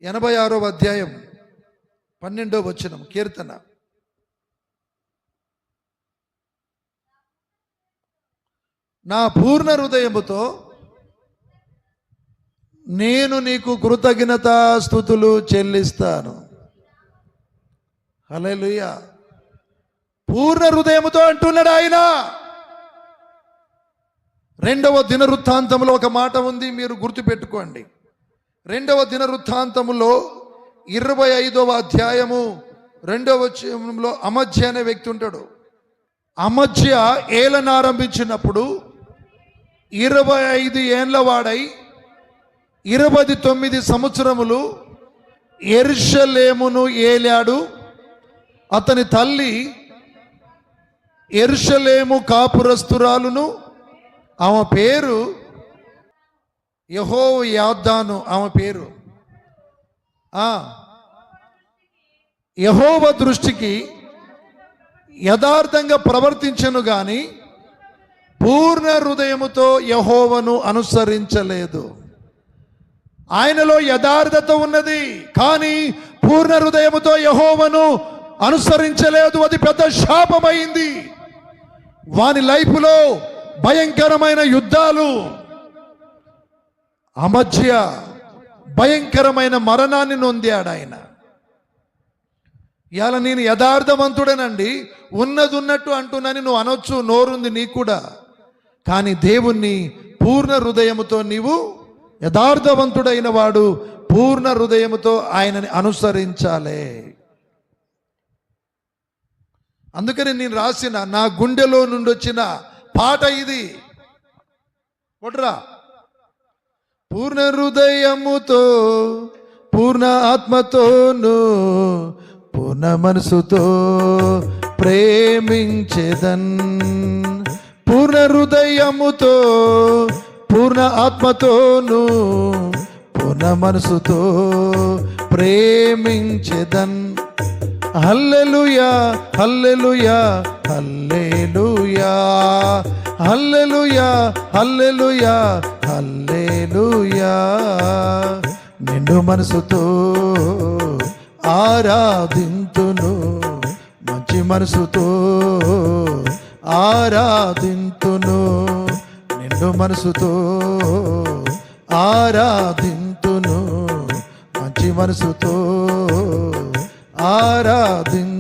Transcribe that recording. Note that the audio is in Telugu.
86వ అధ్యాయం 12వ వచనం కీర్తన. నా పూర్ణ హృదయముతో నేను నీకు కృతజ్ఞతా స్తుతులు చెల్లిస్తాను. హల్లెలూయా. పూర్ణ హృదయముతో అంటున్నాడు ఆయన. 2వ దినవృత్తాంతములో ఒక మాట ఉంది, మీరు గుర్తుపెట్టుకోండి. 2వ దినవృత్తాంతములో 25వ అధ్యాయము 2వ వచనంలో అమధ్య అనే వ్యక్తి ఉంటాడు. అమధ్య ఏలన ఆరంభించినప్పుడు 25 ఏండ్ల వాడై 29 సంవత్సరములు యెరూషలేమును ఏలాడు. అతని తల్లి యెరూషలేము కాపురస్తురాలును, ఆమె పేరు యెహోయాదాను. ఆమె పేరు యెహోవా దృష్టికి యథార్థంగా ప్రవర్తించను గాని పూర్ణ హృదయముతో యెహోవాను అనుసరించలేదు. ఆయనలో యథార్థత ఉన్నది, కానీ పూర్ణ హృదయముతో యెహోవాను అనుసరించలేదు. అది పెద్ద శాపమైంది. వాని లైఫ్లో భయంకరమైన యుద్ధాలు, అమధ్య భయంకరమైన మరణాన్ని నొందాడు ఆయన. ఇవాళ నేను యథార్థవంతుడేనండి, ఉన్నది ఉన్నట్టు అంటున్నాను నువ్వు అనొచ్చు, నోరుంది నీకు కూడా. కానీ దేవుణ్ణి పూర్ణ హృదయముతో నీవు, యథార్థవంతుడైన వాడు పూర్ణ హృదయముతో ఆయనని అనుసరించాలి. అందుకని నేను రాసిన, నా గుండెలో నుండి వచ్చిన పాట ఇది. కొట్రా. పూర్ణ హృదయముతో, పూర్ణ ఆత్మతోను, పూర్ణ మనసుతో ప్రేమించెదన్. పూర్ణ హృదయముతో, పూర్ణ ఆత్మతోను, పూర్ణ మనసుతో ప్రేమించెదన్. హల్లెలూయా, హల్లెలూయా, హల్లెలూయా, హల్లెలూయా, హల్లెలూయా, హల్లెలూయా. నిండు మనసుతో ఆరాధింతును, మంచి మనసుతో ఆరాధింతును, నిండు మనసుతో ఆరాధింతును, మంచి మనసుతో ఆరాధింతును.